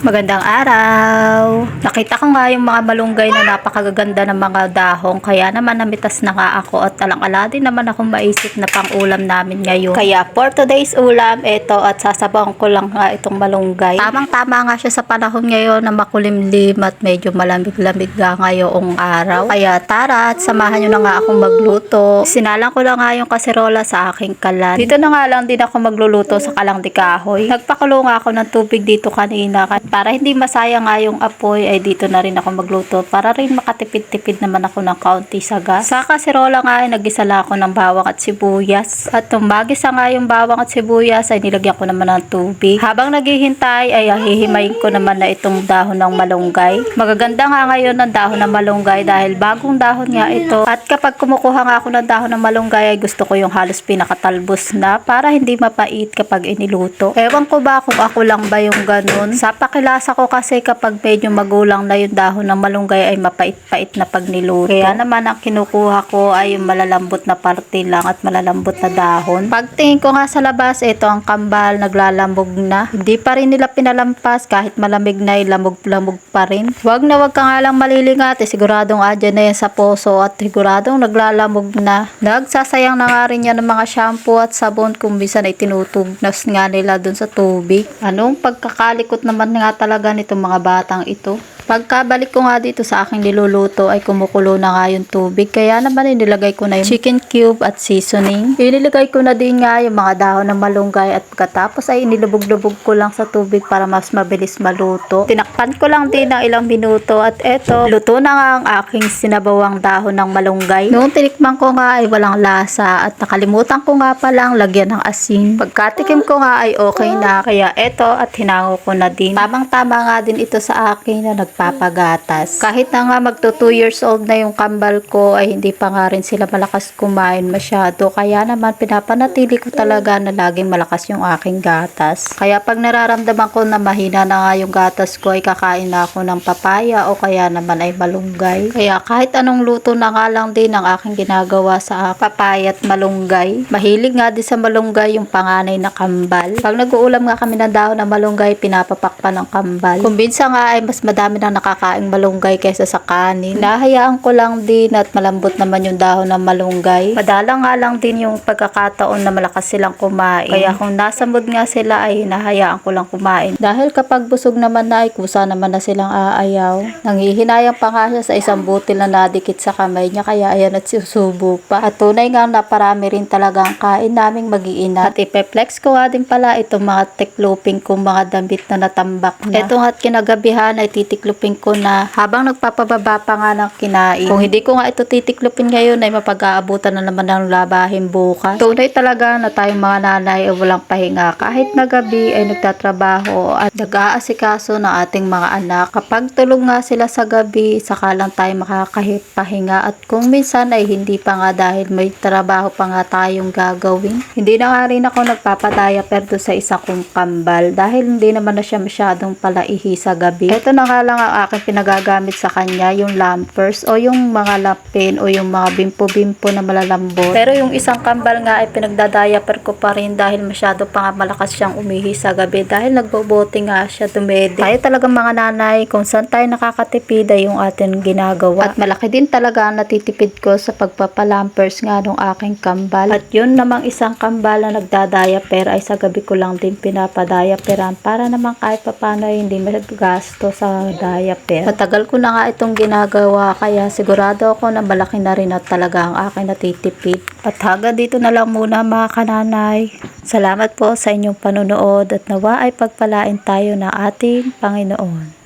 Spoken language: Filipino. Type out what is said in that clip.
Magandang araw! Nakita ko nga yung mga malunggay na napakaganda ng mga dahong, kaya naman namitas na nga ako at alang-ala din naman akong maisip na pang ulam namin ngayon. Kaya for today's ulam, ito at sasabawan ko lang nga itong malunggay. Tamang-tama nga siya sa panahon ngayon na makulimlim at medyo malamig-lamig nga ngayong araw. Kaya tara at samahan nyo na nga akong magluto. Sinalang ko lang nga yung kaserola sa aking kalan. Dito na nga lang din ako magluluto sa kalang di kahoy. Nagpakulo nga ako ng tubig dito kanina. Para hindi masayang nga yung apoy ay dito na rin ako magluto para rin makatipid-tipid naman ako ng kaunti sa gas. Sa kaserola nga ay nagisala ako ng bawang at sibuyas. At tumagisa nga yung bawang at sibuyas ay nilagyan ko naman ng tubig. Habang naghihintay ay hihimayin ko naman na itong dahon ng malunggay. Magaganda nga ngayon ng dahon ng malunggay dahil bagong dahon nga ito. At kapag kumukuha nga ako ng dahon ng malunggay ay gusto ko yung halos pinakatalbos na para hindi mapait kapag iniluto. Ewan ko ba kung ako lang ba yung ganun. Sa pakilasa ko kasi kapag medyo magulang na yung dahon ng malunggay ay mapait-pait na pag niluto. Kaya naman ang kinukuha ko ay yung malalambot na parte lang at malalambot na dahon. Pagtingin ko nga sa labas, ito ang kambal naglalambog na. Hindi pa rin nila pinalampas kahit malamig na ay lamog-lamog pa rin. Wag ka nga lang malilingat, siguradong adyan na yan sa poso at siguradong naglalamog na. Nagsasayang na nga rin yan ng mga shampoo at sabon kung minsan ay tinutugnas nga nila dun sa tubig. Anong pagkakalikot naman nga talaga nitong mga batang ito. Pagkabalik ko nga dito sa aking niluluto ay kumukulo na nga yung tubig. Kaya naman inilagay ko na yung chicken cube at seasoning. Inilagay ko na din nga yung mga dahon ng malunggay at pagkatapos ay inilubog-lubog ko lang sa tubig para mas mabilis maluto. Tinakpan ko lang din ng ilang minuto at eto, luto na nga ang aking sinabawang dahon ng malunggay. Noong tinikman ko nga ay walang lasa at nakalimutan ko nga palang lagyan ng asin. Pagkatikim ko nga ay okay na. Kaya eto at hinango ko na din. Tamang-tama nga din ito sa akin na papagatas. Kahit na nga magto 2 years old na yung kambal ko ay hindi pa nga rin sila malakas kumain masyado. Kaya naman pinapanatili ko talaga na laging malakas yung aking gatas. Kaya pag nararamdaman ko na mahina na nga yung gatas ko ay kakain na ako ng papaya o kaya naman ay malunggay. Kaya kahit anong luto na nga lang din ang aking ginagawa sa papaya at malunggay. Mahilig nga din sa malunggay yung panganay na kambal. Pag nag-uulam nga kami ng dahon na malunggay, pinapapak pa ng kambal. Kumbinsa nga ay mas madami na nakakaing malunggay kaysa sa kanin. Nahayaan ko lang din at malambot naman yung dahon ng malunggay. Madalang nga lang din yung pagkakataon na malakas silang kumain. Kaya kung nasa mood nga sila ay hinahayaan ko lang kumain. Dahil kapag busog naman na ay kusa naman na silang aayaw. Nanghihinayang pa nga siya sa isang butil na nadikit sa kamay niya kaya ayan at susubo pa. At tunay nga naparami rin talaga ang kain naming mag-iina. At ipeflex ko nga din pala itong mga tikloping kong mga damit na natambak na. Ito nga't kinagabihan ay titikloping ko na habang nagpapababa pa nga ng kinain. Kung hindi ko nga ito titiklopin ngayon ay mapag-aabutan na naman ng labahin bukas. Tunay talaga na tayong mga nanay ay walang pahinga. Kahit na gabi ay nagtatrabaho at nag-aasikaso ng ating mga anak. Kapag tulog nga sila sa gabi, saka lang tayo makakapahinga at kung minsan ay hindi pa nga dahil may trabaho pa nga tayong gagawin. Hindi na nga rin ako nagpapadaya pero sa isa kong kambal dahil hindi naman na siya masyadong palaihi sa gabi. Ito na nga lang ang aking pinagagamit sa kanya, yung lumpers o yung mga lapin o yung mga bimpo-bimpo na malalambot. Pero yung isang kambal nga ay pinagdadiaper ko pa rin dahil masyado pa nga malakas siyang umihi sa gabi dahil nagbobote nga siya dumede. Tayo talagang mga nanay, kung saan tayo nakakatipid ay yung ating ginagawa. At malaki din talaga ang natitipid ko sa pagpapalampers nga ng aking kambal. At yun namang isang kambal na nagdadiaper ay sa gabi ko lang din pinapadiaperan para naman kahit papano ay hindi magasto sa diaper. Matagal ko na nga itong ginagawa kaya sigurado ako na malaki na rin at talaga ang aking natitipid. At hanggang dito na lang muna mga kananay. Salamat po sa inyong panonood at nawa ay pagpalain tayo ng ating Panginoon.